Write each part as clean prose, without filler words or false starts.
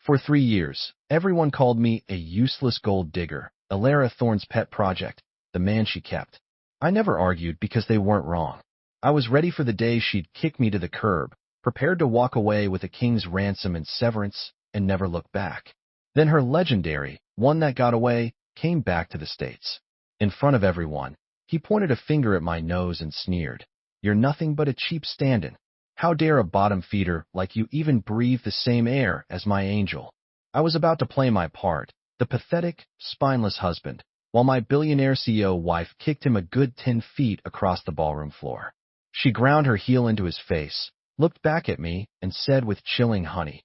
For 3 years, everyone called me a useless gold digger, Alara Thorne's pet project, the man she kept. I never argued because they weren't wrong. I was ready for the day she'd kick me to the curb, prepared to walk away with a king's ransom and severance, and never look back. Then her legendary, one that got away, came back to the States. In front of everyone, he pointed a finger at my nose and sneered. You're nothing but a cheap stand-in. How dare a bottom feeder like you even breathe the same air as my angel? I was about to play my part, the pathetic, spineless husband, while my billionaire CEO wife kicked him a good 10 feet across the ballroom floor. She ground her heel into his face, looked back at me, and said with chilling honey,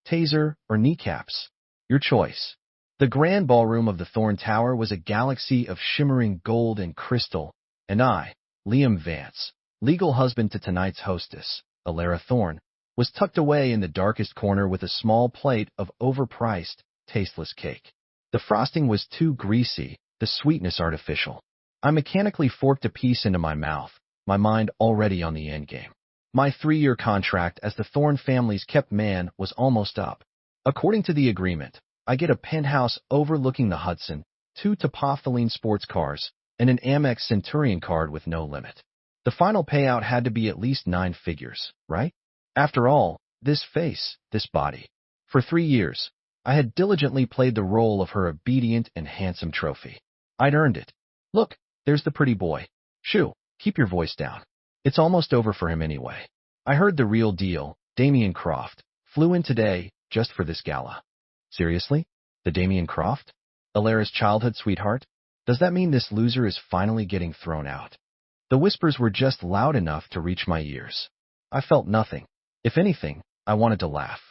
"Taser or kneecaps? Your choice." The grand ballroom of the Thorne Tower was a galaxy of shimmering gold and crystal, and I, Liam Vance, legal husband to tonight's hostess, Alara Thorne, was tucked away in the darkest corner with a small plate of overpriced, tasteless cake. The frosting was too greasy, the sweetness artificial. I mechanically forked a piece into my mouth, my mind already on the endgame. My 3-year contract as the Thorne family's kept man was almost up. According to the agreement, I get a penthouse overlooking the Hudson, 2 Topophyline sports cars, and an Amex Centurion card with no limit. The final payout had to be at least 9 figures, right? After all, this face, this body. For 3 years, I had diligently played the role of her obedient and handsome trophy. I'd earned it. Look, there's the pretty boy. Shoo, keep your voice down. It's almost over for him anyway. I heard the real deal, Damien Croft, flew in today just for this gala. Seriously? The Damien Croft? Alara's childhood sweetheart? Does that mean this loser is finally getting thrown out? The whispers were just loud enough to reach my ears. I felt nothing. If anything, I wanted to laugh.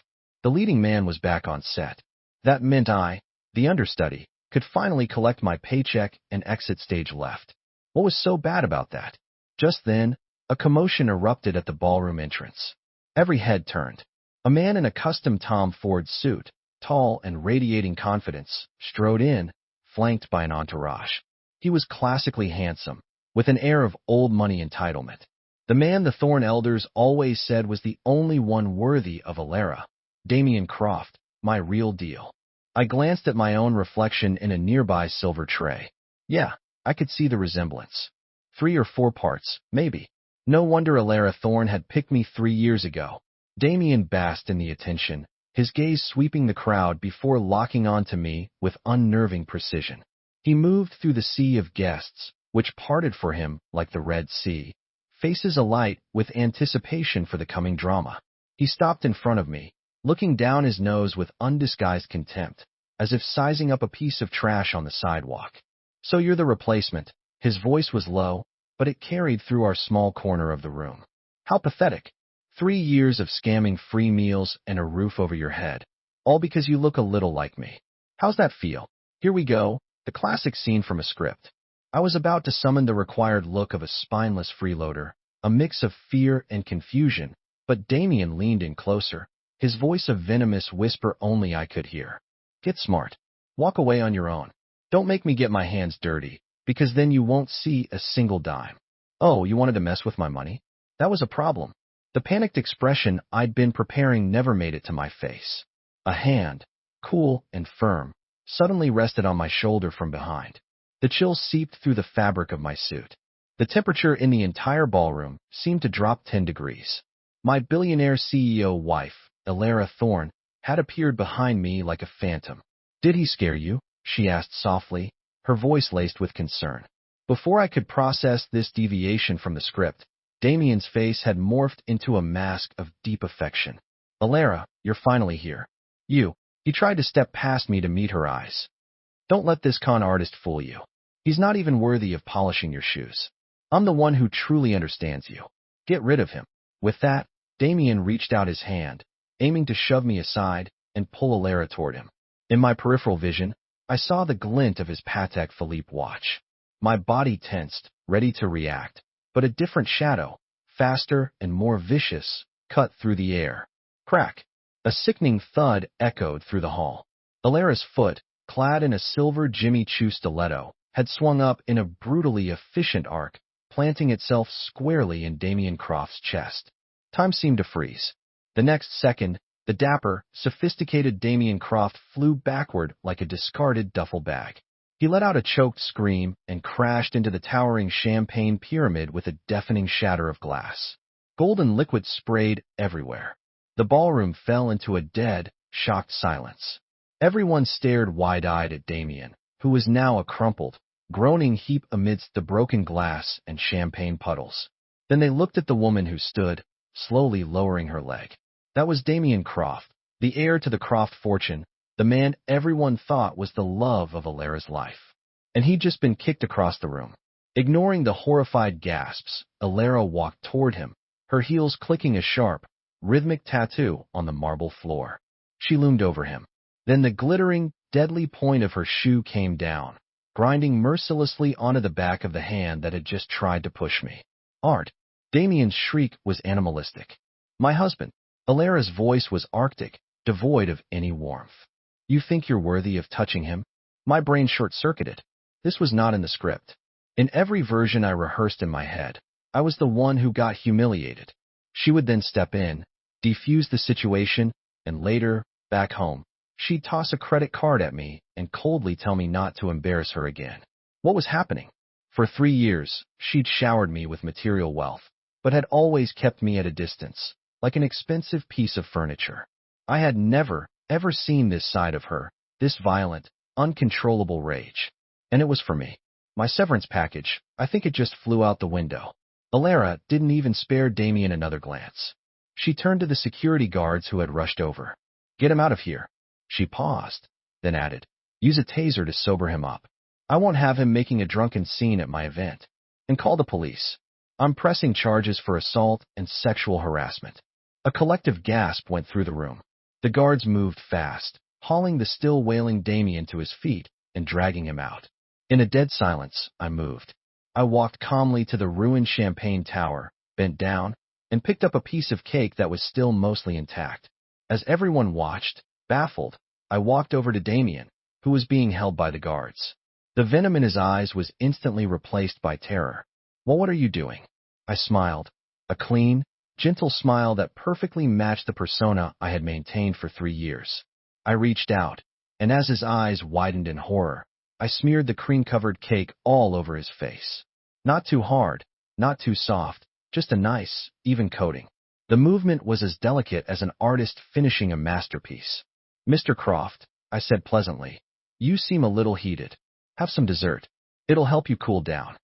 The leading man was back on set. That meant I, the understudy, could finally collect my paycheck and exit stage left. What was so bad about that? Just then, a commotion erupted at the ballroom entrance. Every head turned. A man in a custom Tom Ford suit, tall and radiating confidence, strode in, flanked by an entourage. He was classically handsome, with an air of old money entitlement. The man the Thorne elders always said was the only one worthy of Alara, Damien Croft, my real deal. I glanced at my own reflection in a nearby silver tray. Yeah, I could see the resemblance. 3 or 4 parts, maybe. No wonder Alara Thorne had picked me 3 years ago. Damien basked in the attention, his gaze sweeping the crowd before locking onto me with unnerving precision. He moved through the sea of guests, which parted for him like the Red Sea, faces alight with anticipation for the coming drama. He stopped in front of me, looking down his nose with undisguised contempt, as if sizing up a piece of trash on the sidewalk. So you're the replacement. His voice was low, but it carried through our small corner of the room. How pathetic. 3 years of scamming free meals and a roof over your head, all because you look a little like me. How's that feel? Here we go, the classic scene from a script. I was about to summon the required look of a spineless freeloader, a mix of fear and confusion, but Damien leaned in closer, his voice a venomous whisper only I could hear. Get smart. Walk away on your own. Don't make me get my hands dirty, because then you won't see a single dime. Oh, you wanted to mess with my money? That was a problem. The panicked expression I'd been preparing never made it to my face. A hand, cool and firm, suddenly rested on my shoulder from behind. The chill seeped through the fabric of my suit. The temperature in the entire ballroom seemed to drop 10 degrees. My billionaire CEO wife, Alara Thorne, had appeared behind me like a phantom. Did he scare you? She asked softly, her voice laced with concern. Before I could process this deviation from the script, Damien's face had morphed into a mask of deep affection. Alara, you're finally here. He tried to step past me to meet her eyes. Don't let this con artist fool you. He's not even worthy of polishing your shoes. I'm the one who truly understands you. Get rid of him. With that, Damien reached out his hand, aiming to shove me aside and pull Alara toward him. In my peripheral vision, I saw the glint of his Patek Philippe watch. My body tensed, ready to react, but a different shadow, faster and more vicious, cut through the air. Crack! A sickening thud echoed through the hall. Alara's foot, clad in a silver Jimmy Choo stiletto, had swung up in a brutally efficient arc, planting itself squarely in Damien Croft's chest. Time seemed to freeze. The next second, The dapper, sophisticated Damien Croft flew backward like a discarded duffel bag. He let out a choked scream and crashed into the towering champagne pyramid with a deafening shatter of glass. Golden liquid sprayed everywhere. The ballroom fell into a dead, shocked silence. Everyone stared wide-eyed at Damien, who was now a crumpled, groaning heap amidst the broken glass and champagne puddles. Then they looked at the woman who stood, slowly lowering her leg. That was Damien Croft, the heir to the Croft fortune, the man everyone thought was the love of Alara's life. And he'd just been kicked across the room. Ignoring the horrified gasps, Alara walked toward him, her heels clicking a sharp, rhythmic tattoo on the marble floor. She loomed over him. Then the glittering, deadly point of her shoe came down, grinding mercilessly onto the back of the hand that had just tried to push me. Art. Damien's shriek was animalistic. My husband. Alara's voice was arctic, devoid of any warmth. You think you're worthy of touching him? My brain short-circuited. This was not in the script. In every version I rehearsed in my head, I was the one who got humiliated. She would then step in, defuse the situation, and later, back home, she'd toss a credit card at me and coldly tell me not to embarrass her again. What was happening? For 3 years, she'd showered me with material wealth, but had always kept me at a distance, like an expensive piece of furniture. I had never, ever seen this side of her, this violent, uncontrollable rage. And it was for me. My severance package, I think it just flew out the window. Alara didn't even spare Damien another glance. She turned to the security guards who had rushed over. Get him out of here. She paused, then added, use a taser to sober him up. I won't have him making a drunken scene at my event. And call the police. I'm pressing charges for assault and sexual harassment. A collective gasp went through the room. The guards moved fast, hauling the still wailing Damien to his feet and dragging him out. In a dead silence, I moved. I walked calmly to the ruined champagne tower, bent down, and picked up a piece of cake that was still mostly intact. As everyone watched, baffled, I walked over to Damien, who was being held by the guards. The venom in his eyes was instantly replaced by terror. Well, what are you doing? I smiled, a clean, gentle smile that perfectly matched the persona I had maintained for 3 years. I reached out, and as his eyes widened in horror, I smeared the cream-covered cake all over his face. Not too hard, not too soft, just a nice, even coating. The movement was as delicate as an artist finishing a masterpiece. Mr. Croft, I said pleasantly, you seem a little heated. Have some dessert. It'll help you cool down.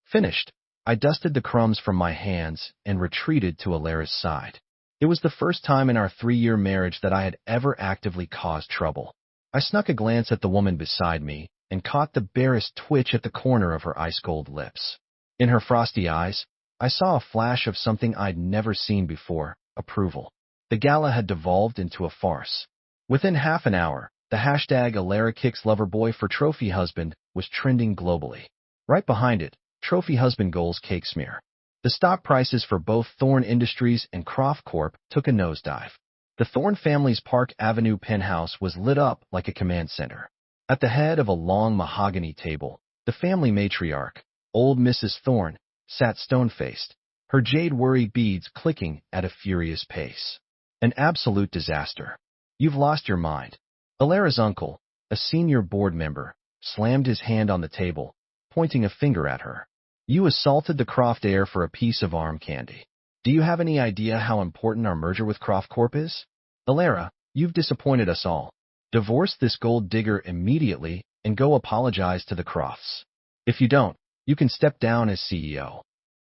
Finished. I dusted the crumbs from my hands and retreated to Alara's side. It was the first time in our 3-year marriage that I had ever actively caused trouble. I snuck a glance at the woman beside me and caught the barest twitch at the corner of her ice-cold lips. In her frosty eyes, I saw a flash of something I'd never seen before, approval. The gala had devolved into a farce. Within half an hour, the hashtag #AlaraKicksLoverBoy for Trophy Husband was trending globally. Right behind it, Trophy Husband Goals Cake Smear. The stock prices for both Thorne Industries and Croft Corp took a nosedive. The Thorne family's Park Avenue penthouse was lit up like a command center. At the head of a long mahogany table, the family matriarch, old Mrs. Thorne, sat stone-faced, her jade worry beads clicking at a furious pace. An absolute disaster. You've lost your mind. Alara's uncle, a senior board member, slammed his hand on the table, pointing a finger at her. You assaulted the Croft heir for a piece of arm candy. Do you have any idea how important our merger with Croft Corp is? Alara, you've disappointed us all. Divorce this gold digger immediately and go apologize to the Crofts. If you don't, you can step down as CEO.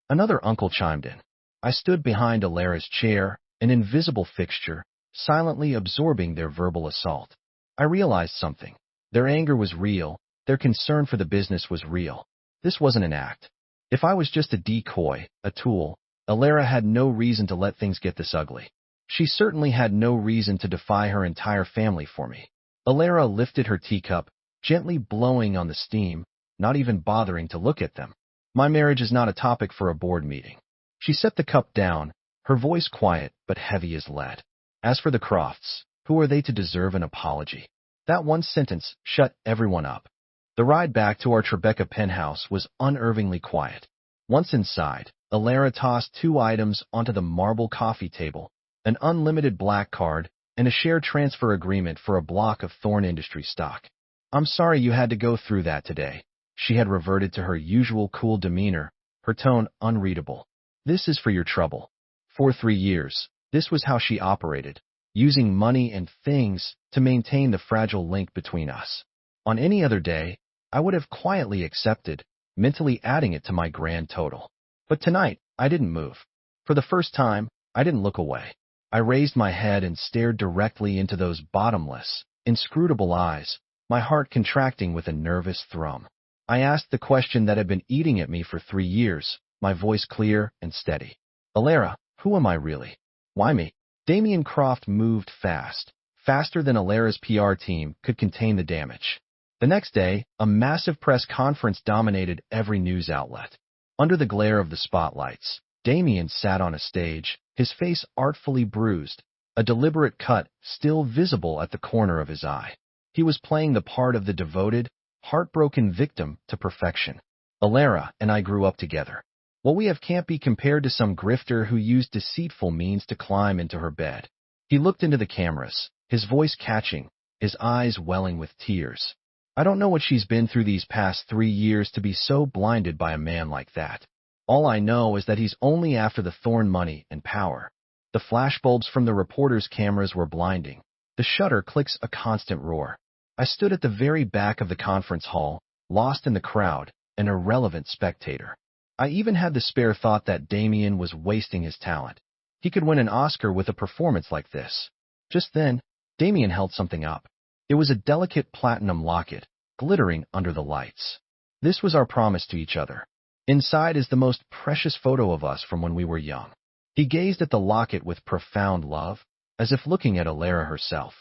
Another uncle chimed in. I stood behind Alara's chair, an invisible fixture, silently absorbing their verbal assault. I realized something. Their anger was real. Their concern for the business was real. This wasn't an act. If I was just a decoy, a tool, Alara had no reason to let things get this ugly. She certainly had no reason to defy her entire family for me. Alara lifted her teacup, gently blowing on the steam, not even bothering to look at them. My marriage is not a topic for a board meeting. She set the cup down, her voice quiet but heavy as lead. As for the Crofts, who are they to deserve an apology? That one sentence shut everyone up. The ride back to our Tribeca penthouse was unnervingly quiet. Once inside, Alara tossed 2 items onto the marble coffee table, an unlimited black card and a share transfer agreement for a block of Thorn Industry stock. I'm sorry you had to go through that today. She had reverted to her usual cool demeanor, her tone unreadable. This is for your trouble. For 3 years, this was how she operated, using money and things to maintain the fragile link between us. On any other day, I would have quietly accepted, mentally adding it to my grand total. But tonight, I didn't move. For the first time, I didn't look away. I raised my head and stared directly into those bottomless, inscrutable eyes, my heart contracting with a nervous thrum. I asked the question that had been eating at me for 3 years, my voice clear and steady. Alara, who am I really? Why me? Damien Croft moved fast, faster than Alara's PR team could contain the damage. The next day, a massive press conference dominated every news outlet. Under the glare of the spotlights, Damien sat on a stage, his face artfully bruised, a deliberate cut still visible at the corner of his eye. He was playing the part of the devoted, heartbroken victim to perfection. Alara and I grew up together. What we have can't be compared to some grifter who used deceitful means to climb into her bed. He looked into the cameras, his voice catching, his eyes welling with tears. I don't know what she's been through these past 3 years to be so blinded by a man like that. All I know is that he's only after the Thorn money and power. The flashbulbs from the reporters' cameras were blinding. The shutter clicks a constant roar. I stood at the very back of the conference hall, lost in the crowd, an irrelevant spectator. I even had the spare thought that Damien was wasting his talent. He could win an Oscar with a performance like this. Just then, Damien held something up. It was a delicate platinum locket, glittering under the lights. This was our promise to each other. Inside is the most precious photo of us from when we were young. He gazed at the locket with profound love, as if looking at Alara herself.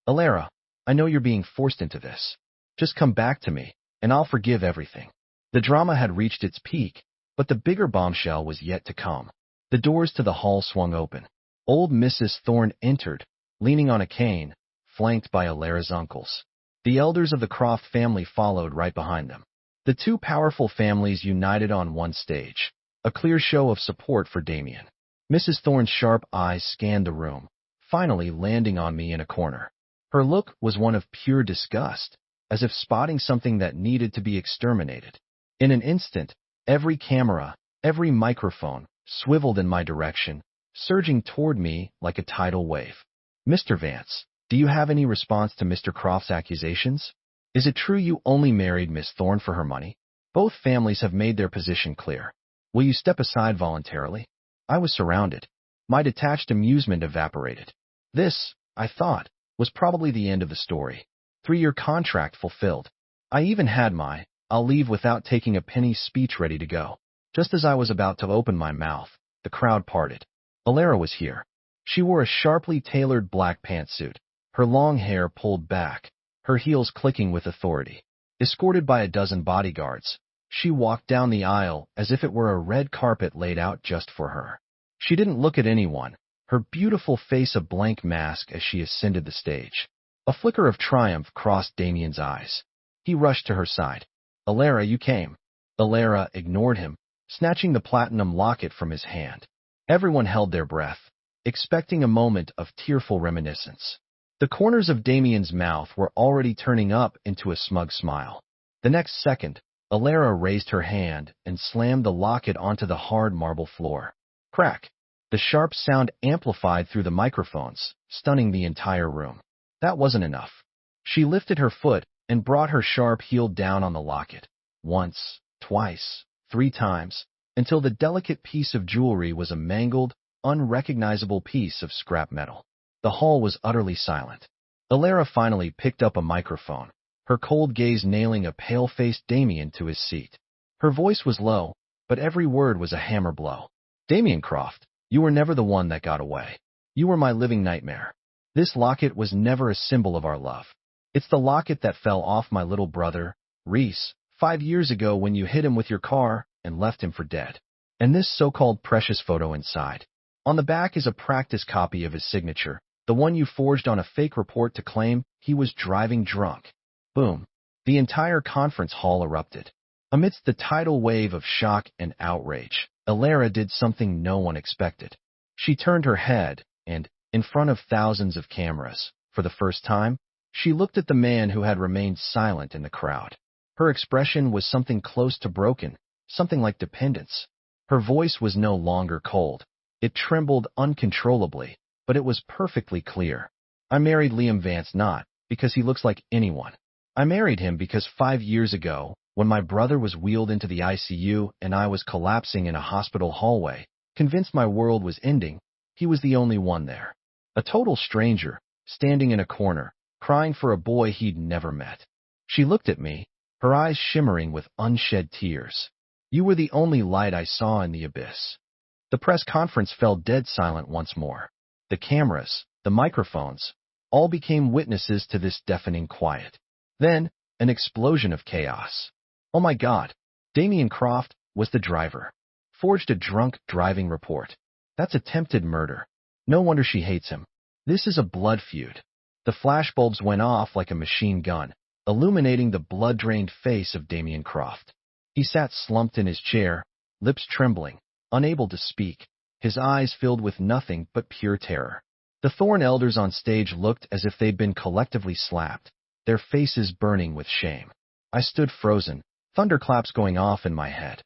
Alara, I know you're being forced into this. Just come back to me, and I'll forgive everything. The drama had reached its peak, but the bigger bombshell was yet to come. The doors to the hall swung open. Old Mrs. Thorn entered, leaning on a cane, flanked by Alara's uncles. The elders of the Croft family followed right behind them. The two powerful families united on one stage, a clear show of support for Damien. Mrs. Thorn's sharp eyes scanned the room, finally landing on me in a corner. Her look was one of pure disgust, as if spotting something that needed to be exterminated. In an instant, every camera, every microphone, swiveled in my direction, surging toward me like a tidal wave. Mr. Vance, do you have any response to Mr. Croft's accusations? Is it true you only married Miss Thorn for her money? Both families have made their position clear. Will you step aside voluntarily? I was surrounded. My detached amusement evaporated. This, I thought, was probably the end of the story. 3-year contract fulfilled. I even had my "I'll leave without taking a penny" speech ready to go. Just as I was about to open my mouth, the crowd parted. Alara was here. She wore a sharply tailored black pantsuit, her long hair pulled back, her heels clicking with authority. Escorted by a dozen bodyguards, she walked down the aisle as if it were a red carpet laid out just for her. She didn't look at anyone, her beautiful face a blank mask as she ascended the stage. A flicker of triumph crossed Damien's eyes. He rushed to her side. Alara, you came. Alara ignored him, snatching the platinum locket from his hand. Everyone held their breath, expecting a moment of tearful reminiscence. The corners of Damien's mouth were already turning up into a smug smile. The next second, Alara raised her hand and slammed the locket onto the hard marble floor. Crack! The sharp sound amplified through the microphones, stunning the entire room. That wasn't enough. She lifted her foot and brought her sharp heel down on the locket. Once, twice, 3 times, until the delicate piece of jewelry was a mangled, unrecognizable piece of scrap metal. The hall was utterly silent. Alara finally picked up a microphone, her cold gaze nailing a pale-faced Damien to his seat. Her voice was low, but every word was a hammer blow. Damien Croft, you were never the one that got away. You were my living nightmare. This locket was never a symbol of our love. It's the locket that fell off my little brother, Reese, 5 years ago when you hit him with your car and left him for dead. And this so-called precious photo inside. On the back is a practice copy of his signature, the one you forged on a fake report to claim he was driving drunk. Boom. The entire conference hall erupted. Amidst the tidal wave of shock and outrage, Alara did something no one expected. She turned her head and, in front of thousands of cameras. For the first time, she looked at the man who had remained silent in the crowd. Her expression was something close to broken, something like dependence. Her voice was no longer cold. It trembled uncontrollably, but it was perfectly clear. I married Liam Vance not because he looks like anyone. I married him because 5 years ago, when my brother was wheeled into the ICU and I was collapsing in a hospital hallway, convinced my world was ending, he was the only one there. A total stranger, standing in a corner, crying for a boy he'd never met. She looked at me, her eyes shimmering with unshed tears. You were the only light I saw in the abyss. The press conference fell dead silent once more. The cameras, the microphones, all became witnesses to this deafening quiet. Then, an explosion of chaos. Oh my God, Damien Croft was the driver. Forged a drunk driving report. That's attempted murder. No wonder she hates him. This is a blood feud. The flashbulbs went off like a machine gun, illuminating the blood-drained face of Damien Croft. He sat slumped in his chair, lips trembling, unable to speak, his eyes filled with nothing but pure terror. The Thorn elders on stage looked as if they'd been collectively slapped, their faces burning with shame. I stood frozen, thunderclaps going off in my head.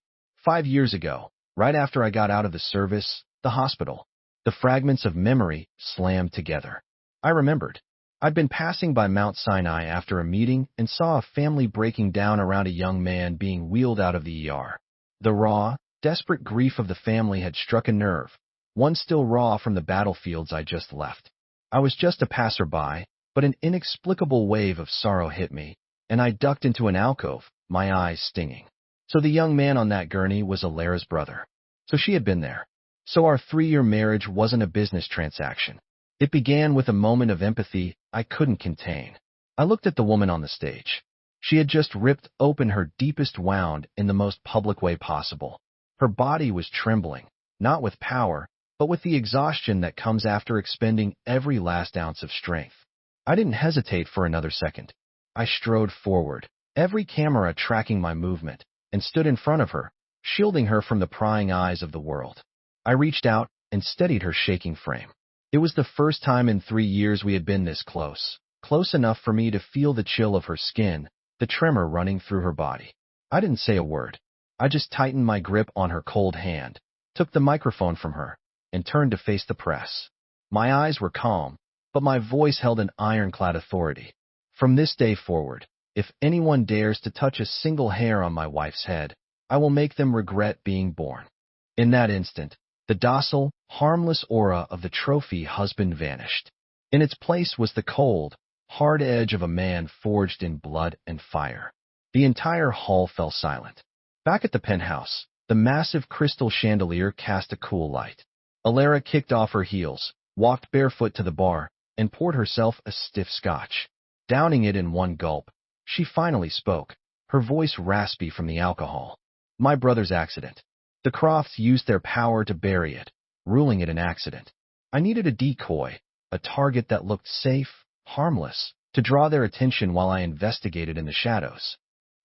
5 years ago, right after I got out of the service, the hospital, the fragments of memory slammed together. I remembered. I'd been passing by Mount Sinai after a meeting and saw a family breaking down around a young man being wheeled out of the ER. The raw, desperate grief of the family had struck a nerve, one still raw from the battlefields I just left. I was just a passerby, but an inexplicable wave of sorrow hit me, and I ducked into an alcove, my eyes stinging. So the young man on that gurney was Alara's brother. So she had been there. So our 3-year marriage wasn't a business transaction. It began with a moment of empathy I couldn't contain. I looked at the woman on the stage. She had just ripped open her deepest wound in the most public way possible. Her body was trembling, not with power, but with the exhaustion that comes after expending every last ounce of strength. I didn't hesitate for another second. I strode forward, every camera tracking my movement, and stood in front of her, shielding her from the prying eyes of the world. I reached out and steadied her shaking frame. It was the first time in 3 years we had been this close, close enough for me to feel the chill of her skin, the tremor running through her body. I didn't say a word. I just tightened my grip on her cold hand, took the microphone from her, and turned to face the press. My eyes were calm, but my voice held an ironclad authority. From this day forward, if anyone dares to touch a single hair on my wife's head, I will make them regret being born. In that instant, the docile, harmless aura of the trophy husband vanished. In its place was the cold, hard edge of a man forged in blood and fire. The entire hall fell silent. Back at the penthouse, the massive crystal chandelier cast a cool light. Alara kicked off her heels, walked barefoot to the bar, and poured herself a stiff scotch. Downing it in one gulp, she finally spoke, her voice raspy from the alcohol. My brother's accident. The Crofts used their power to bury it, ruling it an accident. I needed a decoy, a target that looked safe, harmless, to draw their attention while I investigated in the shadows.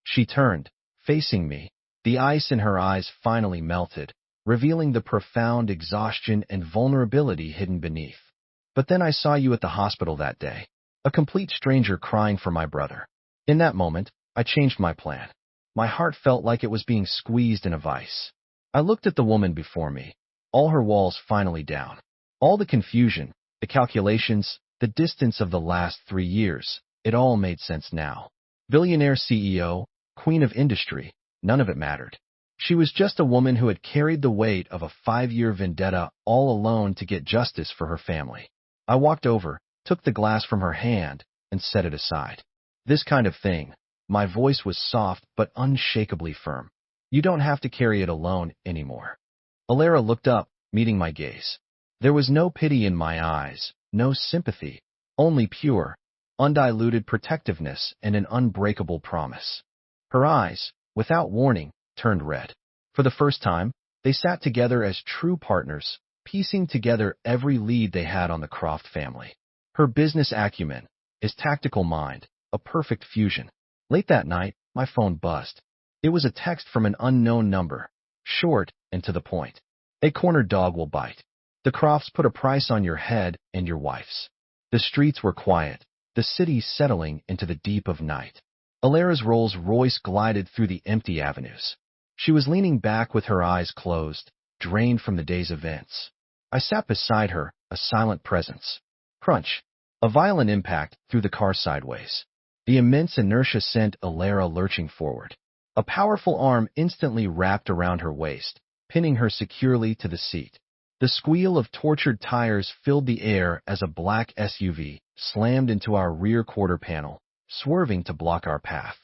She turned, facing me, the ice in her eyes finally melted, revealing the profound exhaustion and vulnerability hidden beneath. But then I saw you at the hospital that day, a complete stranger crying for my brother. In that moment, I changed my plan. My heart felt like it was being squeezed in a vice. I looked at the woman before me, all her walls finally down. All the confusion, the calculations, the distance of the last 3 years, it all made sense now. Billionaire CEO, queen of industry, none of it mattered. She was just a woman who had carried the weight of a 5-year vendetta all alone to get justice for her family. I walked over, took the glass from her hand, and set it aside. This kind of thing. My voice was soft but unshakably firm. You don't have to carry it alone anymore. Alara looked up, meeting my gaze. There was no pity in my eyes, no sympathy, only pure, undiluted protectiveness and an unbreakable promise. Her eyes, without warning, turned red. For the first time, they sat together as true partners, piecing together every lead they had on the Croft family. Her business acumen, his tactical mind, a perfect fusion. Late that night, my phone buzzed. It was a text from an unknown number, short and to the point. A cornered dog will bite. The Crofts put a price on your head and your wife's. The streets were quiet, the city settling into the deep of night. Alara's Rolls Royce glided through the empty avenues. She was leaning back with her eyes closed, drained from the day's events. I sat beside her, a silent presence. Crunch. A violent impact threw the car sideways. The immense inertia sent Alara lurching forward. A powerful arm instantly wrapped around her waist, pinning her securely to the seat. The squeal of tortured tires filled the air as a black SUV slammed into our rear quarter panel, swerving to block our path.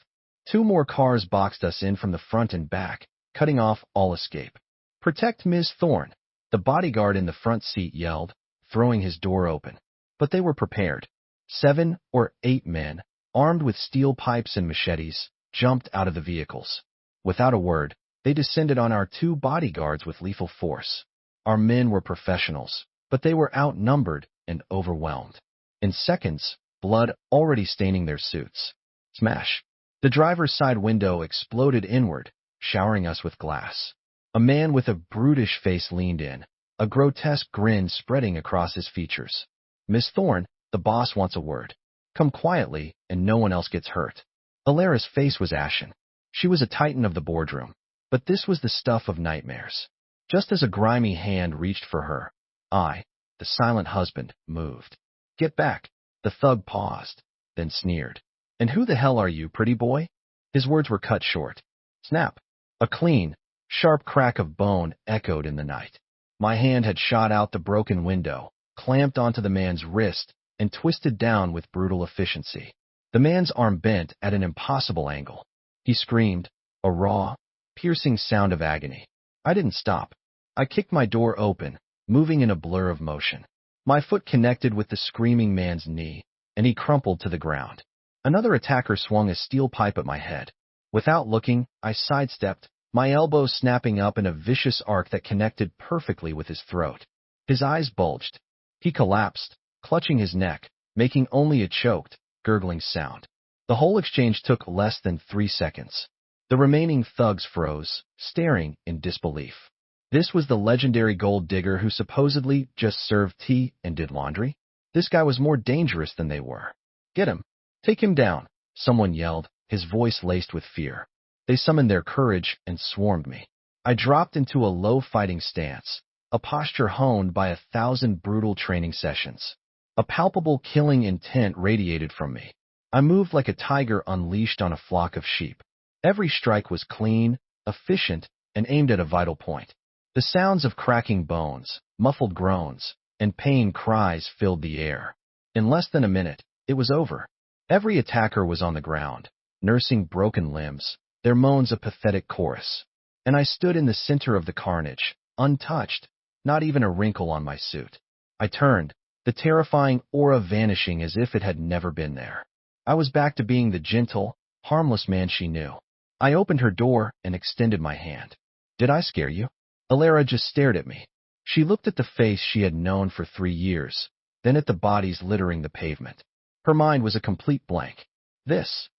Two more cars boxed us in from the front and back, cutting off all escape. "Protect Ms. Thorne," the bodyguard in the front seat yelled, throwing his door open. But they were prepared. 7 or 8 men, armed with steel pipes and machetes, jumped out of the vehicles. Without a word, they descended on our 2 bodyguards with lethal force. Our men were professionals, but they were outnumbered and overwhelmed. In seconds, blood already staining their suits. Smash! The driver's side window exploded inward, showering us with glass. A man with a brutish face leaned in, a grotesque grin spreading across his features. "Miss Thorne, the boss wants a word. Come quietly, and no one else gets hurt." Alara's face was ashen. She was a titan of the boardroom, but this was the stuff of nightmares. Just as a grimy hand reached for her, I, the silent husband, moved. "Get back." The thug paused, then sneered. "And who the hell are you, pretty boy?" His words were cut short. Snap! A clean, sharp crack of bone echoed in the night. My hand had shot out the broken window, clamped onto the man's wrist, and twisted down with brutal efficiency. The man's arm bent at an impossible angle. He screamed, a raw, piercing sound of agony. I didn't stop. I kicked my door open, moving in a blur of motion. My foot connected with the screaming man's knee, and he crumpled to the ground. Another attacker swung a steel pipe at my head. Without looking, I sidestepped, my elbow snapping up in a vicious arc that connected perfectly with his throat. His eyes bulged. He collapsed, clutching his neck, making only a choked, gurgling sound. The whole exchange took less than 3 seconds. The remaining thugs froze, staring in disbelief. This was the legendary gold digger who supposedly just served tea and did laundry? This guy was more dangerous than they were. "Get him! Take him down!" someone yelled, his voice laced with fear. They summoned their courage and swarmed me. I dropped into a low fighting stance, a posture honed by 1,000 brutal training sessions. A palpable killing intent radiated from me. I moved like a tiger unleashed on a flock of sheep. Every strike was clean, efficient, and aimed at a vital point. The sounds of cracking bones, muffled groans, and pain cries filled the air. In less than a minute, it was over. Every attacker was on the ground, nursing broken limbs, their moans a pathetic chorus. And I stood in the center of the carnage, untouched, not even a wrinkle on my suit. I turned, the terrifying aura vanishing as if it had never been there. I was back to being the gentle, harmless man she knew. I opened her door and extended my hand. "Did I scare you?" Alara just stared at me. She looked at the face she had known for 3 years, then at the bodies littering the pavement. Her mind was a complete blank. This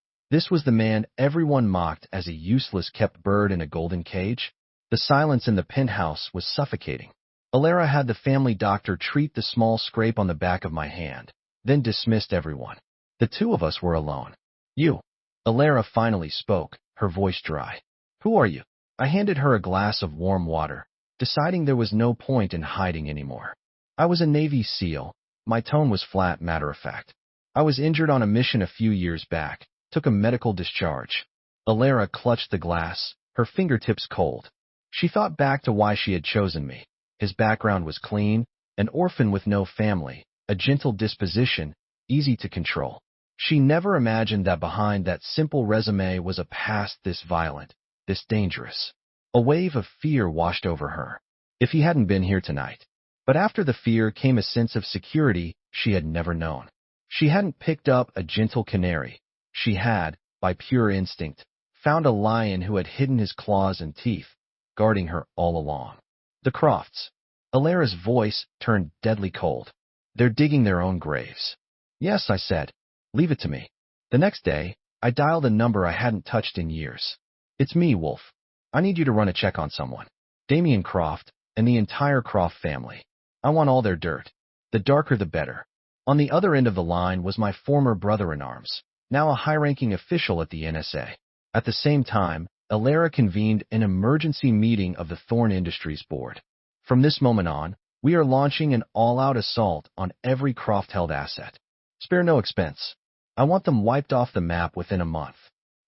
was the man everyone mocked as a useless kept bird in a golden cage. The silence in the penthouse was suffocating. Alara had the family doctor treat the small scrape on the back of my hand, then dismissed everyone. The 2 of us were alone. "You." Alara finally spoke, her voice dry. "Who are you?" I handed her a glass of warm water, deciding there was no point in hiding anymore. "I was a Navy SEAL." My tone was flat, matter-of-fact. "I was injured on a mission a few years back, took a medical discharge." Alara clutched the glass, her fingertips cold. She thought back to why she had chosen me. His background was clean, an orphan with no family, a gentle disposition, easy to control. She never imagined that behind that simple resume was a past this violent, this dangerous. A wave of fear washed over her. If he hadn't been here tonight. But after the fear came a sense of security she had never known. She hadn't picked up a gentle canary. She had, by pure instinct, found a lion who had hidden his claws and teeth, guarding her all along. "The Crofts." Alara's voice turned deadly cold. "They're digging their own graves." "Yes," I said. "Leave it to me." The next day, I dialed a number I hadn't touched in years. "It's me, Wolf. I need you to run a check on someone. Damien Croft and the entire Croft family." I want all their dirt. The darker the better. On the other end of the line was my former brother-in-arms, now a high-ranking official at the NSA. At the same time, Alara convened an emergency meeting of the Thorn Industries board. From this moment on, we are launching an all-out assault on every Croft-held asset. Spare no expense. I want them wiped off the map within a month.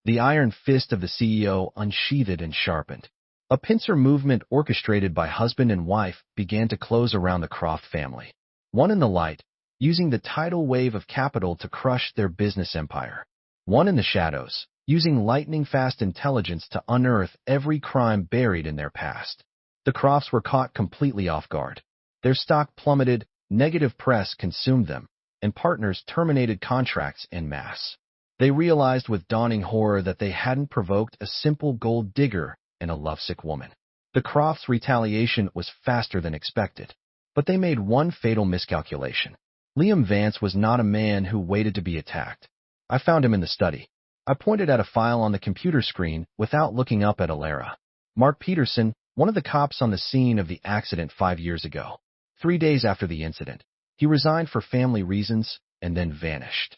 The iron fist of the CEO unsheathed and sharpened. A pincer movement orchestrated by husband and wife began to close around the Croft family. One in the light, using the tidal wave of capital to crush their business empire. One in the shadows, using lightning-fast intelligence to unearth every crime buried in their past. The Crofts were caught completely off guard. Their stock plummeted, negative press consumed them, and partners terminated contracts en masse. They realized with dawning horror that they hadn't provoked a simple gold digger and a lovesick woman. The Crofts' retaliation was faster than expected, but they made one fatal miscalculation. Liam Vance was not a man who waited to be attacked. I found him in the study. I pointed at a file on the computer screen without looking up at Alara. Mark Peterson, one of the cops on the scene of the accident 5 years ago. 3 days after the incident, he resigned for family reasons and then vanished.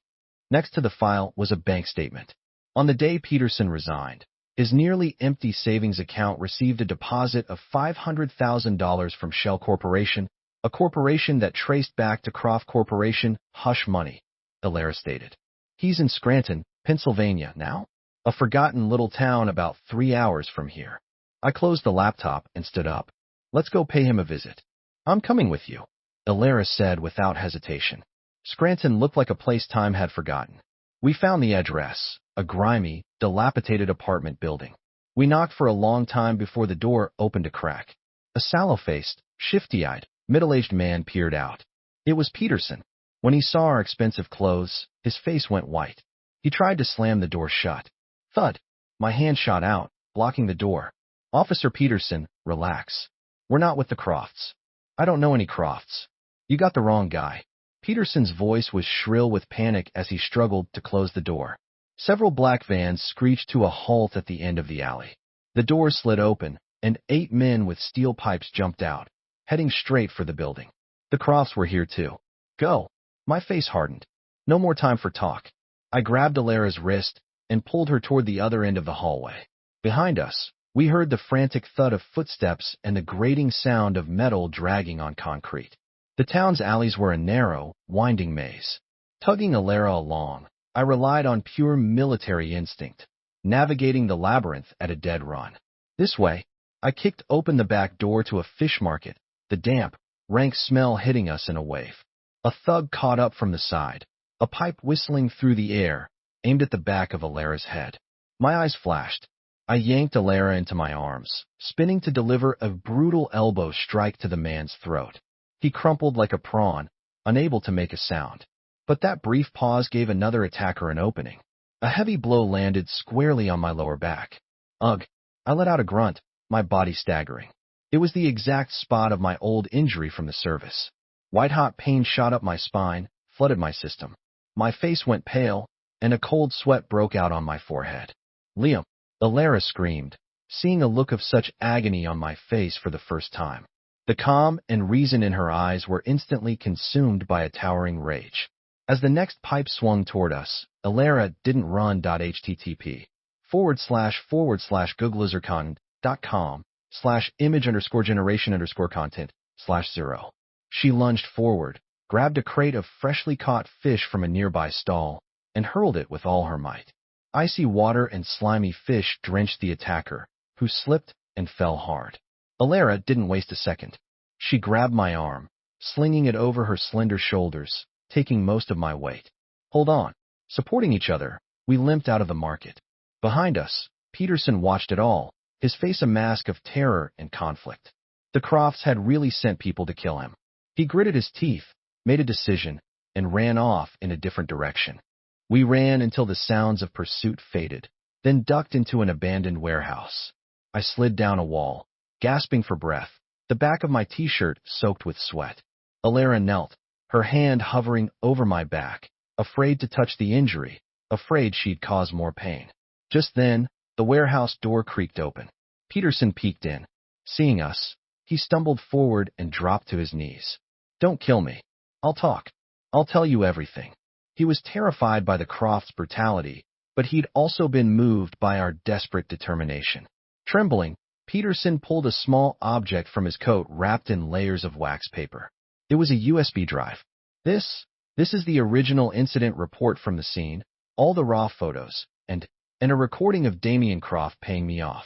Next to the file was a bank statement. On the day Peterson resigned, his nearly empty savings account received a deposit of $500,000 from Shell Corporation, a corporation that traced back to Croft Corporation. Hush money, Alara stated. He's in Scranton, Pennsylvania now, a forgotten little town about 3 hours from here. I closed the laptop and stood up. Let's go pay him a visit. I'm coming with you, Alara said without hesitation. Scranton looked like a place time had forgotten. We found the address, a grimy, dilapidated apartment building. We knocked for a long time before the door opened a crack. A sallow-faced, shifty-eyed, middle-aged man peered out. It was Peterson. When he saw our expensive clothes, his face went white. He tried to slam the door shut. Thud! My hand shot out, blocking the door. Officer Peterson, relax. We're not with the Crofts. I don't know any Crofts. You got the wrong guy. Peterson's voice was shrill with panic as he struggled to close the door. Several black vans screeched to a halt at the end of the alley. The door slid open, and 8 men with steel pipes jumped out, heading straight for the building. The Crofts were here too. Go. My face hardened. No more time for talk. I grabbed Alara's wrist and pulled her toward the other end of the hallway. Behind us, we heard the frantic thud of footsteps and the grating sound of metal dragging on concrete. The town's alleys were a narrow, winding maze. Tugging Alara along, I relied on pure military instinct, navigating the labyrinth at a dead run. This way, I kicked open the back door to a fish market, the damp, rank smell hitting us in a wave. A thug caught up from the side, a pipe whistling through the air, aimed at the back of Alara's head. My eyes flashed. I yanked Alara into my arms, spinning to deliver a brutal elbow strike to the man's throat. He crumpled like a prawn, unable to make a sound. But that brief pause gave another attacker an opening. A heavy blow landed squarely on my lower back. Ugh! I let out a grunt, my body staggering. It was the exact spot of my old injury from the service. White-hot pain shot up my spine, flooded my system. My face went pale, and a cold sweat broke out on my forehead. Liam! Alara screamed, seeing a look of such agony on my face for the first time. The calm and reason in her eyes were instantly consumed by a towering rage. As the next pipe swung toward us, Alara didn't run. http://googlezercon.com/image_generation_content/0. She lunged forward, grabbed a crate of freshly caught fish from a nearby stall, and hurled it with all her might. Icy water and slimy fish drenched the attacker, who slipped and fell hard. Alara didn't waste a second. She grabbed my arm, slinging it over her slender shoulders, taking most of my weight. Hold on. Supporting each other, we limped out of the market. Behind us, Peterson watched it all, his face a mask of terror and conflict. The Crofts had really sent people to kill him. He gritted his teeth, made a decision, and ran off in a different direction. We ran until the sounds of pursuit faded, then ducked into an abandoned warehouse. I slid down a wall, gasping for breath, the back of my t-shirt soaked with sweat. Alara knelt, her hand hovering over my back, afraid to touch the injury, afraid she'd cause more pain. Just then, the warehouse door creaked open. Peterson peeked in. Seeing us, he stumbled forward and dropped to his knees. Don't kill me. I'll talk. I'll tell you everything. He was terrified by the Crofts' brutality, but he'd also been moved by our desperate determination. Trembling, Peterson pulled a small object from his coat wrapped in layers of wax paper. It was a USB drive. This is the original incident report from the scene, all the raw photos, and a recording of Damien Croft paying me off.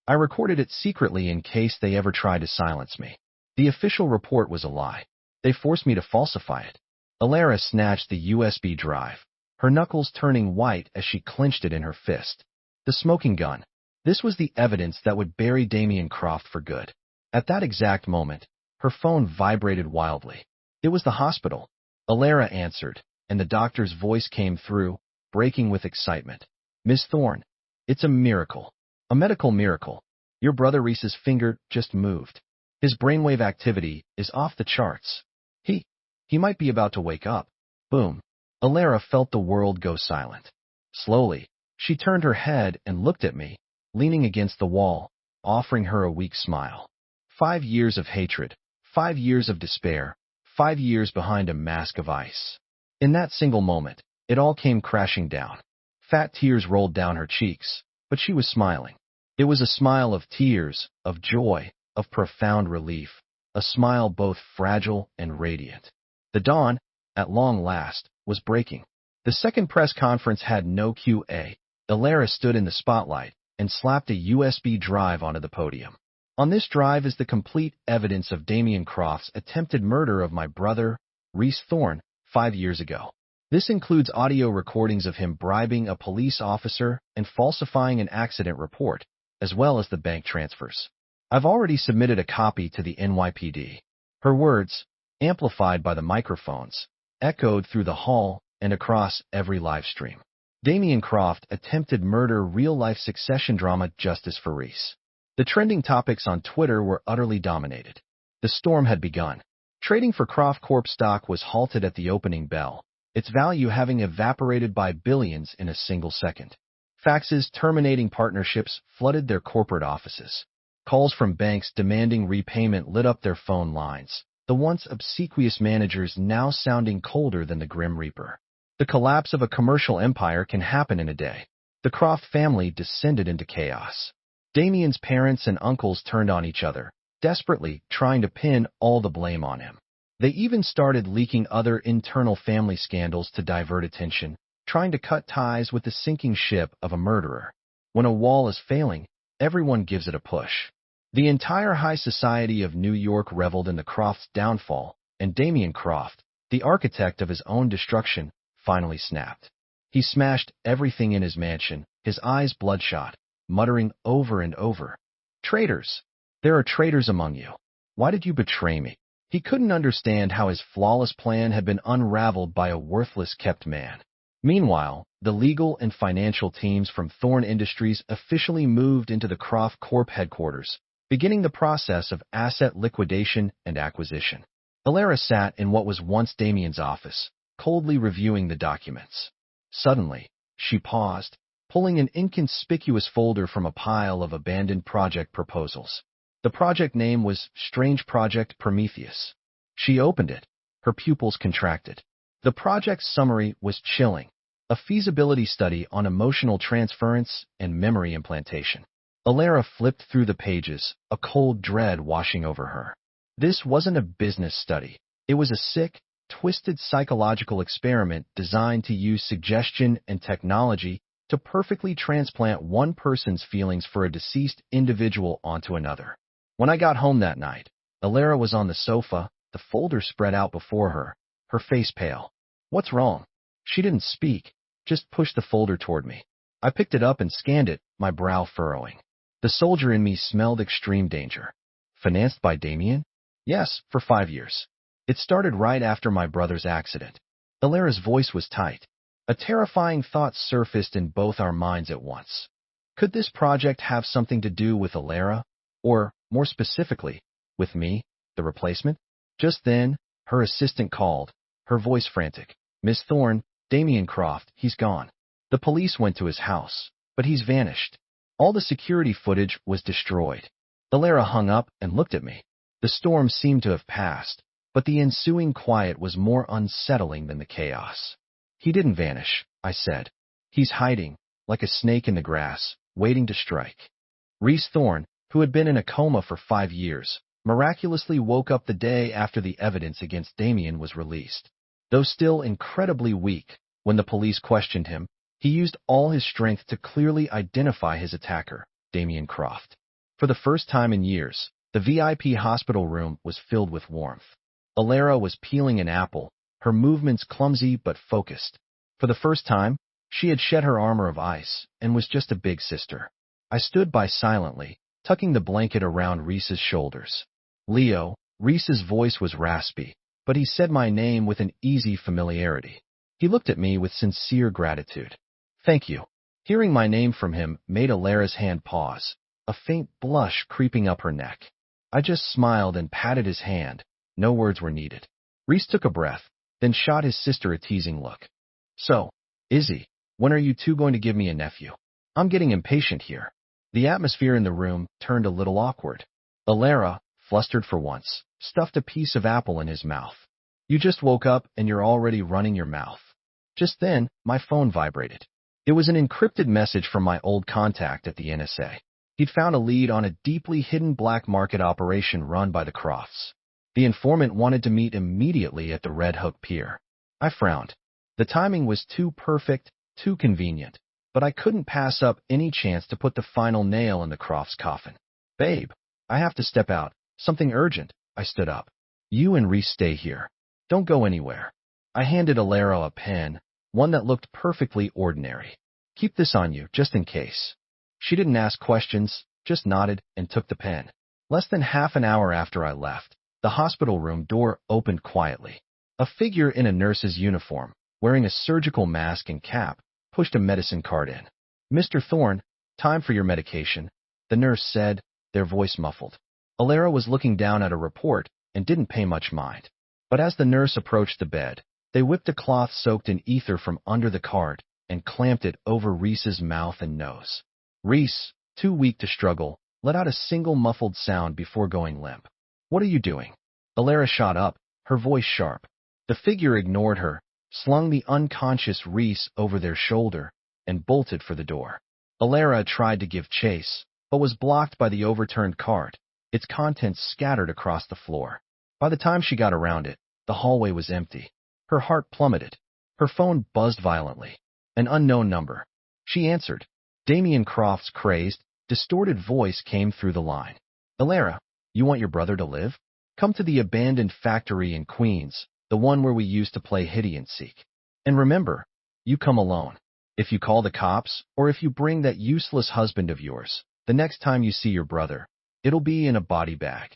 I recorded it secretly in case they ever tried to silence me. The official report was a lie. They forced me to falsify it. Alara snatched the USB drive, her knuckles turning white as she clenched it in her fist. The smoking gun. This was the evidence that would bury Damien Croft for good. At that exact moment, her phone vibrated wildly. It was the hospital. Alara answered, and the doctor's voice came through, breaking with excitement. Miss Thorne, it's a miracle. A medical miracle. Your brother Reese's finger just moved. His brainwave activity is off the charts. He might be about to wake up. Boom. Alara felt the world go silent. Slowly, she turned her head and looked at me, leaning against the wall, offering her a weak smile. 5 years of hatred, 5 years of despair, 5 years behind a mask of ice. In that single moment, it all came crashing down. Fat tears rolled down her cheeks, but she was smiling. It was a smile of tears, of joy, of profound relief, a smile both fragile and radiant. The dawn, at long last, was breaking. The second press conference had no QA. Alara stood in the spotlight and slapped a USB drive onto the podium. On this drive is the complete evidence of Damien Croft's attempted murder of my brother, Reese Thorne, 5 years ago. This includes audio recordings of him bribing a police officer and falsifying an accident report, as well as the bank transfers. I've already submitted a copy to the NYPD. Her words, amplified by the microphones, echoed through the hall and across every live stream. Damien Croft attempted murder, real-life succession drama, justice for Reese. The trending topics on Twitter were utterly dominated. The storm had begun. Trading for Croft Corp stock was halted at the opening bell, its value having evaporated by billions in a single second. Faxes terminating partnerships flooded their corporate offices. Calls from banks demanding repayment lit up their phone lines, the once obsequious managers now sounding colder than the Grim Reaper. The collapse of a commercial empire can happen in a day. The Croft family descended into chaos. Damien's parents and uncles turned on each other, desperately trying to pin all the blame on him. They even started leaking other internal family scandals to divert attention, trying to cut ties with the sinking ship of a murderer. When a wall is failing, everyone gives it a push. The entire high society of New York reveled in the Crofts' downfall, and Damien Croft, the architect of his own destruction, finally snapped. He smashed everything in his mansion, his eyes bloodshot, muttering over and over, "Traitors! There are traitors among you. Why did you betray me?" He couldn't understand how his flawless plan had been unraveled by a worthless kept man. Meanwhile, the legal and financial teams from Thorne Industries officially moved into the Croft Corp headquarters, beginning the process of asset liquidation and acquisition. Alara sat in what was once Damien's office, coldly reviewing the documents. Suddenly, she paused, pulling an inconspicuous folder from a pile of abandoned project proposals. The project name was Strange Project Prometheus. She opened it. Her pupils contracted. The project's summary was chilling. A feasibility study on emotional transference and memory implantation. Alara flipped through the pages, a cold dread washing over her. This wasn't a business study. It was a sick, twisted psychological experiment designed to use suggestion and technology to perfectly transplant one person's feelings for a deceased individual onto another. When I got home that night, Alara was on the sofa, the folder spread out before her, her face pale. "What's wrong?" She didn't speak, just pushed the folder toward me. I picked it up and scanned it, my brow furrowing. The soldier in me smelled extreme danger. Financed by Damien? Yes, for 5 years. It started right after my brother's accident. Alara's voice was tight. A terrifying thought surfaced in both our minds at once. Could this project have something to do with Alara? Or, more specifically, with me, the replacement? Just then, her assistant called, her voice frantic. "Miss Thorne, Damien Croft, he's gone. The police went to his house, but he's vanished. All the security footage was destroyed." Alara hung up and looked at me. The storm seemed to have passed. but the ensuing quiet was more unsettling than the chaos. He didn't vanish, I said. He's hiding, like a snake in the grass, waiting to strike. Reese Thorne, who had been in a coma for 5 years, miraculously woke up the day after the evidence against Damien was released. Though still incredibly weak, when the police questioned him, he used all his strength to clearly identify his attacker, Damien Croft. For the first time in years, the VIP hospital room was filled with warmth. Alara was peeling an apple, her movements clumsy but focused. For the first time, she had shed her armor of ice and was just a big sister. I stood by silently, tucking the blanket around Reese's shoulders. Leo, Reese's voice was raspy, but he said my name with an easy familiarity. He looked at me with sincere gratitude. Thank you. Hearing my name from him made Alara's hand pause, a faint blush creeping up her neck. I just smiled and patted his hand. No words were needed. Reese took a breath, then shot his sister a teasing look. So, Izzy, when are you two going to give me a nephew? I'm getting impatient here. The atmosphere in the room turned a little awkward. Alara, flustered for once, stuffed a piece of apple in his mouth. You just woke up and you're already running your mouth. Just then, my phone vibrated. It was an encrypted message from my old contact at the NSA. He'd found a lead on a deeply hidden black market operation run by the Crofts. The informant wanted to meet immediately at the Red Hook Pier. I frowned. The timing was too perfect, too convenient, but I couldn't pass up any chance to put the final nail in the Crofts' coffin. Babe, I have to step out. Something urgent. I stood up. You and Reese stay here. Don't go anywhere. I handed Alara a pen, one that looked perfectly ordinary. Keep this on you, just in case. She didn't ask questions, just nodded and took the pen. Less than half an hour after I left, the hospital room door opened quietly. A figure in a nurse's uniform, wearing a surgical mask and cap, pushed a medicine cart in. Mr. Thorne, time for your medication, the nurse said, their voice muffled. Alara was looking down at a report and didn't pay much mind. But as the nurse approached the bed, they whipped a cloth soaked in ether from under the cart and clamped it over Reese's mouth and nose. Reese, too weak to struggle, let out a single muffled sound before going limp. What are you doing? Alara shot up, her voice sharp. The figure ignored her, slung the unconscious Reese over their shoulder, and bolted for the door. Alara tried to give chase, but was blocked by the overturned cart, its contents scattered across the floor. By the time she got around it, the hallway was empty. Her heart plummeted. Her phone buzzed violently. An unknown number. She answered. Damien Croft's crazed, distorted voice came through the line. Alara, you want your brother to live? Come to the abandoned factory in Queens, the one where we used to play hide-and-seek. And remember, you come alone. If you call the cops, or if you bring that useless husband of yours, the next time you see your brother, it'll be in a body bag.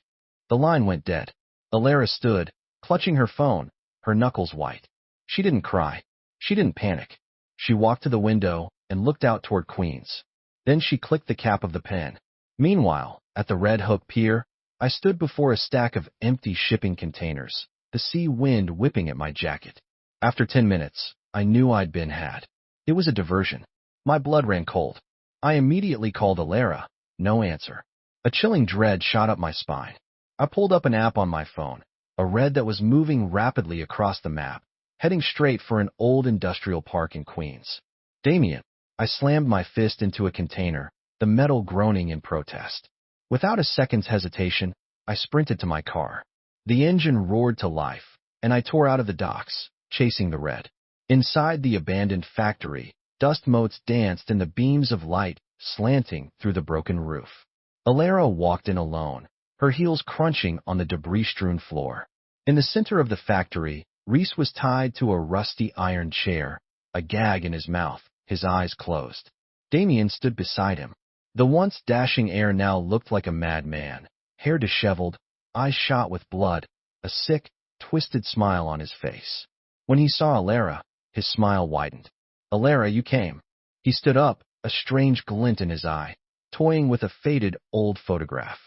The line went dead. Alara stood, clutching her phone, her knuckles white. She didn't cry. She didn't panic. She walked to the window and looked out toward Queens. Then she clicked the cap of the pen. Meanwhile, at the Red Hook Pier, I stood before a stack of empty shipping containers, the sea wind whipping at my jacket. After 10 minutes, I knew I'd been had. It was a diversion. My blood ran cold. I immediately called Alara. No answer. A chilling dread shot up my spine. I pulled up an app on my phone, a red that was moving rapidly across the map, heading straight for an old industrial park in Queens. Damien. I slammed my fist into a container, the metal groaning in protest. Without a second's hesitation, I sprinted to my car. The engine roared to life, and I tore out of the docks, chasing the red. Inside the abandoned factory, dust motes danced in the beams of light, slanting through the broken roof. Alara walked in alone, her heels crunching on the debris-strewn floor. In the center of the factory, Reese was tied to a rusty iron chair, a gag in his mouth, his eyes closed. Damien stood beside him. The once dashing heir now looked like a madman, hair disheveled, eyes shot with blood, a sick, twisted smile on his face. When he saw Alara, his smile widened. Alara, you came. He stood up, a strange glint in his eye, toying with a faded, old photograph.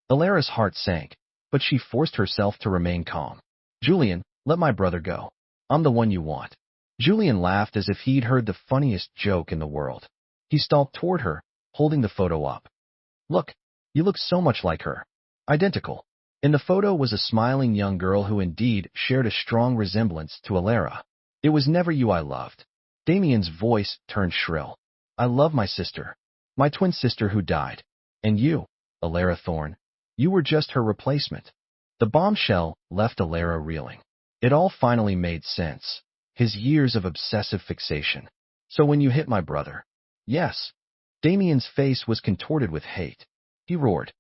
Alara's heart sank, but she forced herself to remain calm. Julian, let my brother go. I'm the one you want. Julian laughed as if he'd heard the funniest joke in the world. He stalked toward her, holding the photo up. Look, you look so much like her. Identical. In the photo was a smiling young girl who indeed shared a strong resemblance to Alara. It was never you I loved. Damien's voice turned shrill. I love my sister. My twin sister who died. And you, Alara Thorne. You were just her replacement. The bombshell left Alara reeling. It all finally made sense. His years of obsessive fixation. So when you hit my brother. Yes. Damien's face was contorted with hate. He roared.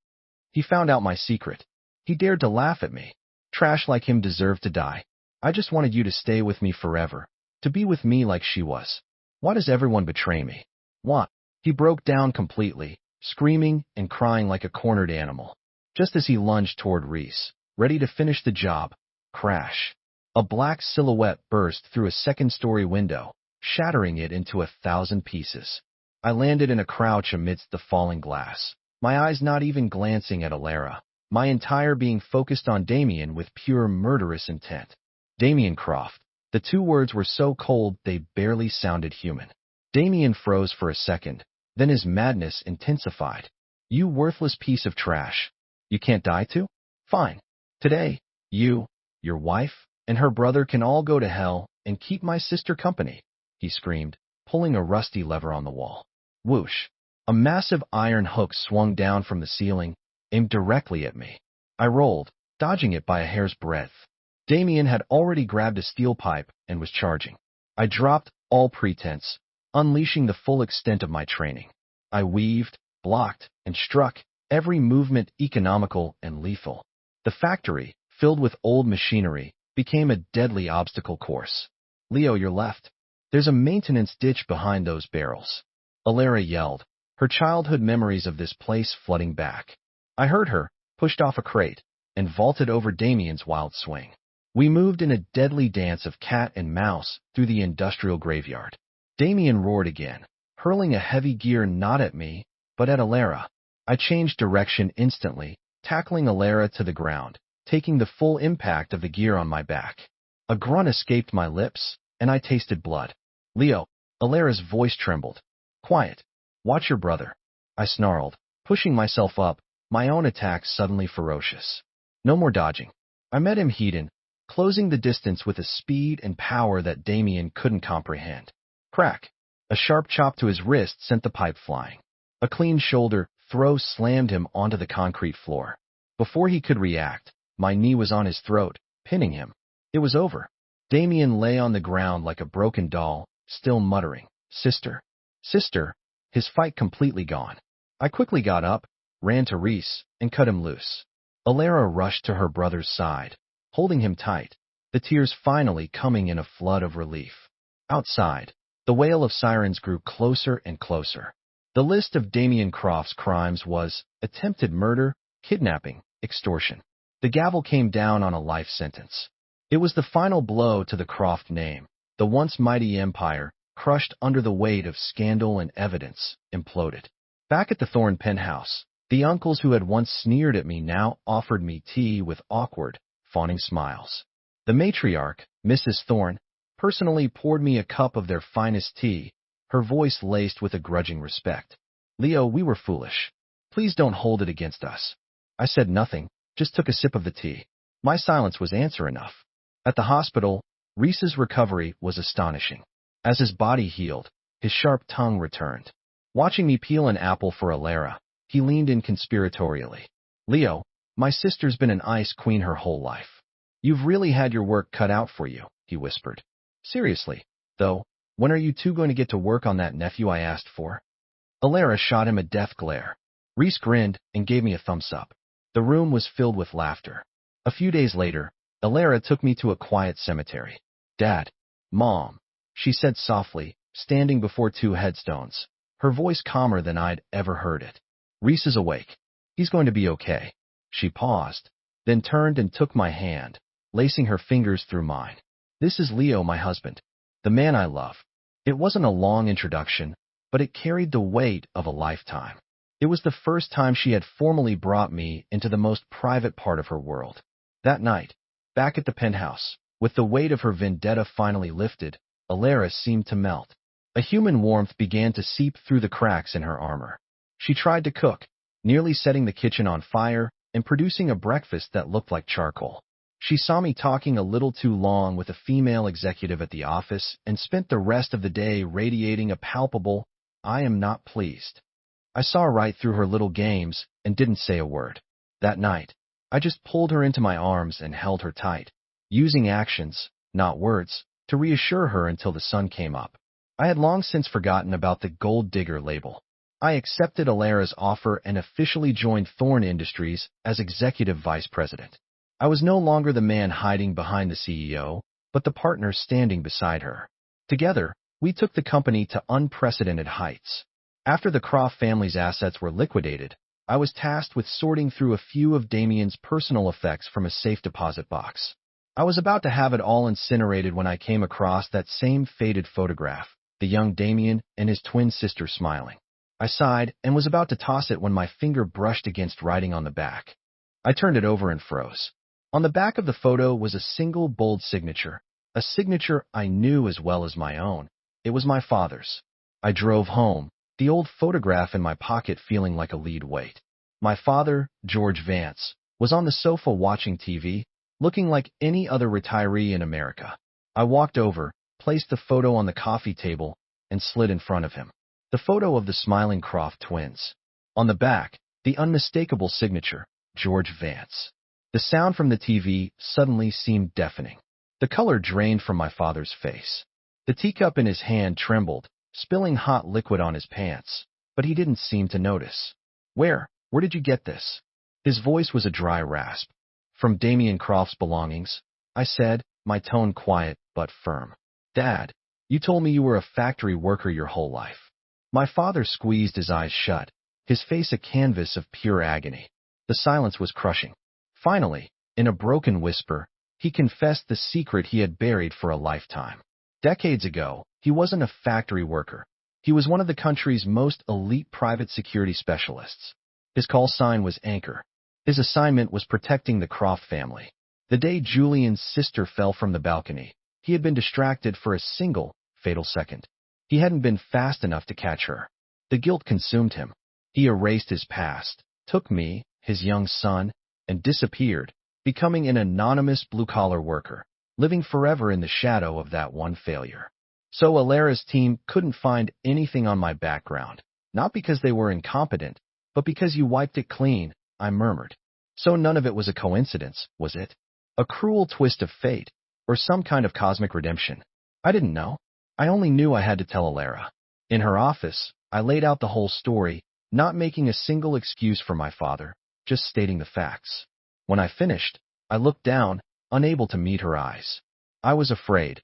He found out my secret. He dared to laugh at me. Trash like him deserved to die. I just wanted you to stay with me forever. To be with me like she was. Why does everyone betray me? Why? He broke down completely, screaming and crying like a cornered animal. Just as he lunged toward Reese, ready to finish the job, crash. A black silhouette burst through a second-story window, shattering it into 1,000 pieces. I landed in a crouch amidst the falling glass, my eyes not even glancing at Alara, my entire being focused on Damien with pure murderous intent. Damien Croft. The two words were so cold they barely sounded human. Damien froze for a second, then his madness intensified. You worthless piece of trash. You can't die too? Fine. Today, you, your wife, and her brother can all go to hell and keep my sister company, he screamed, pulling a rusty lever on the wall. Whoosh! A massive iron hook swung down from the ceiling, aimed directly at me. I rolled, dodging it by a hair's breadth. Damien had already grabbed a steel pipe and was charging. I dropped all pretense, unleashing the full extent of my training. I weaved, blocked, and struck, every movement economical and lethal. The factory, filled with old machinery, became a deadly obstacle course. Leo, you're left. There's a maintenance ditch behind those barrels. Alara yelled, her childhood memories of this place flooding back. I heard her, pushed off a crate, and vaulted over Damien's wild swing. We moved in a deadly dance of cat and mouse through the industrial graveyard. Damien roared again, hurling a heavy gear not at me, but at Alara. I changed direction instantly, tackling Alara to the ground, taking the full impact of the gear on my back. A grunt escaped my lips, and I tasted blood. Leo, Alara's voice trembled. Quiet. Watch your brother. I snarled, pushing myself up, my own attacks suddenly ferocious. No more dodging. I met him head-on, closing the distance with a speed and power that Damien couldn't comprehend. Crack! A sharp chop to his wrist sent the pipe flying. A clean shoulder throw slammed him onto the concrete floor. Before he could react, my knee was on his throat, pinning him. It was over. Damien lay on the ground like a broken doll, still muttering, Sister. Sister, his fight completely gone. I quickly got up, ran to Reese, and cut him loose. Alara rushed to her brother's side, holding him tight, the tears finally coming in a flood of relief. Outside, the wail of sirens grew closer and closer. The list of Damien Croft's crimes was attempted murder, kidnapping, extortion. The gavel came down on a life sentence. It was the final blow to the Croft name. The once mighty empire, crushed under the weight of scandal and evidence, imploded. Back at the Thorne penthouse, the uncles who had once sneered at me now offered me tea with awkward, fawning smiles. The matriarch, Mrs. Thorne, personally poured me a cup of their finest tea, her voice laced with a grudging respect. Leo, we were foolish. Please don't hold it against us. I said nothing, just took a sip of the tea. My silence was answer enough. At the hospital, Reese's recovery was astonishing. As his body healed, his sharp tongue returned. Watching me peel an apple for Alara, he leaned in conspiratorially. Leo, my sister's been an ice queen her whole life. You've really had your work cut out for you, he whispered. Seriously, though, when are you two going to get to work on that nephew I asked for? Alara shot him a death glare. Reese grinned and gave me a thumbs up. The room was filled with laughter. A few days later, Alara took me to a quiet cemetery. Dad, Mom, she said softly, standing before two headstones, her voice calmer than I'd ever heard it. Reese is awake. He's going to be okay. She paused, then turned and took my hand, lacing her fingers through mine. This is Leo, my husband, the man I love. It wasn't a long introduction, but it carried the weight of a lifetime. It was the first time she had formally brought me into the most private part of her world. That night, back at the penthouse, with the weight of her vendetta finally lifted, Alara seemed to melt. A human warmth began to seep through the cracks in her armor. She tried to cook, nearly setting the kitchen on fire, and producing a breakfast that looked like charcoal. She saw me talking a little too long with a female executive at the office and spent the rest of the day radiating a palpable, "I am not pleased." I saw right through her little games and didn't say a word. That night, I just pulled her into my arms and held her tight, using actions, not words, to reassure her until the sun came up. I had long since forgotten about the gold digger label. I accepted Alara's offer and officially joined Thorn Industries as executive vice president. I was no longer the man hiding behind the CEO, but the partner standing beside her. Together, we took the company to unprecedented heights. After the Croft family's assets were liquidated, I was tasked with sorting through a few of Damien's personal effects from a safe deposit box. I was about to have it all incinerated when I came across that same faded photograph, the young Damien and his twin sister smiling. I sighed and was about to toss it when my finger brushed against writing on the back. I turned it over and froze. On the back of the photo was a single bold signature, a signature I knew as well as my own. It was my father's. I drove home, the old photograph in my pocket feeling like a lead weight. My father, George Vance, was on the sofa watching TV, looking like any other retiree in America. I walked over, placed the photo on the coffee table, and slid in front of him. The photo of the smiling Croft twins. On the back, the unmistakable signature, George Vance. The sound from the TV suddenly seemed deafening. The color drained from my father's face. The teacup in his hand trembled, spilling hot liquid on his pants, but he didn't seem to notice. Where did you get this?" His voice was a dry rasp. "From Damien Croft's belongings," I said, my tone quiet but firm. "Dad, you told me you were a factory worker your whole life." My father squeezed his eyes shut, his face a canvas of pure agony. The silence was crushing. Finally, in a broken whisper, he confessed the secret he had buried for a lifetime. Decades ago, he wasn't a factory worker. He was one of the country's most elite private security specialists. His call sign was Anchor. His assignment was protecting the Croft family. The day Julian's sister fell from the balcony, he had been distracted for a single, fatal second. He hadn't been fast enough to catch her. The guilt consumed him. He erased his past, took me, his young son, and disappeared, becoming an anonymous blue-collar worker, living forever in the shadow of that one failure. So Alara's team couldn't find anything on my background, not because they were incompetent, but because you wiped it clean, I murmured. So none of it was a coincidence, was it? A cruel twist of fate, or some kind of cosmic redemption? I didn't know. I only knew I had to tell Alara. In her office, I laid out the whole story, not making a single excuse for my father, just stating the facts. When I finished, I looked down, unable to meet her eyes. I was afraid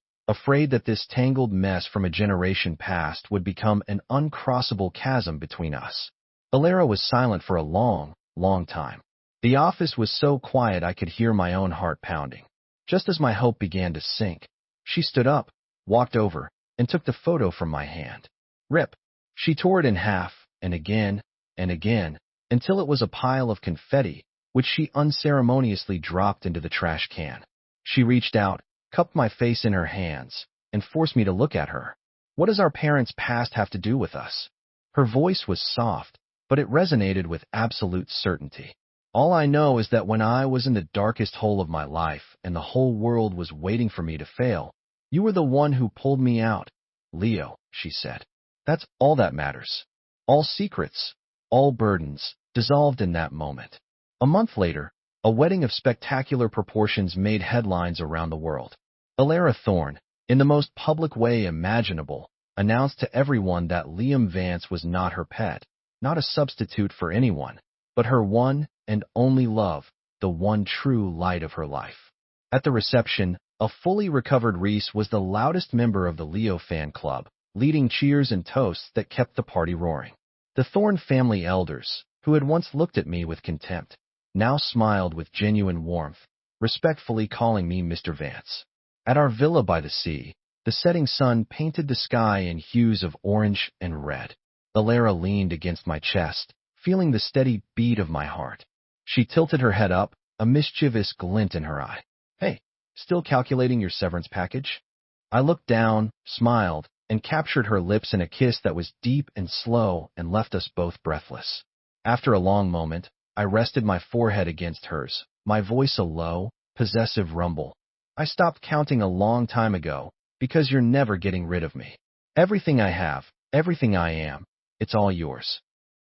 that this tangled mess from a generation past would become an uncrossable chasm between us. Alara was silent for a long, long time. The office was so quiet I could hear my own heart pounding. Just as my hope began to sink, she stood up, walked over, and took the photo from my hand. Rip. She tore it in half, and again, until it was a pile of confetti, which she unceremoniously dropped into the trash can. She reached out, cupped my face in her hands, and forced me to look at her. "What does our parents' past have to do with us?" Her voice was soft, but it resonated with absolute certainty. "All I know is that when I was in the darkest hole of my life and the whole world was waiting for me to fail, you were the one who pulled me out. Leo," she said. "That's all that matters. All secrets, all burdens, dissolved in that moment." A month later, a wedding of spectacular proportions made headlines around the world. Alara Thorn, in the most public way imaginable, announced to everyone that Liam Vance was not her pet, not a substitute for anyone, but her one and only love, the one true light of her life. At the reception, a fully recovered Reese was the loudest member of the Leo fan club, leading cheers and toasts that kept the party roaring. The Thorn family elders, who had once looked at me with contempt, now smiled with genuine warmth, respectfully calling me Mr. Vance. At our villa by the sea, the setting sun painted the sky in hues of orange and red. Alara leaned against my chest, feeling the steady beat of my heart. She tilted her head up, a mischievous glint in her eye. "Hey, still calculating your severance package?" I looked down, smiled, and captured her lips in a kiss that was deep and slow and left us both breathless. After a long moment, I rested my forehead against hers, my voice a low, possessive rumble. I stopped counting a long time ago, because you're never getting rid of me. Everything I have, everything I am, it's all yours.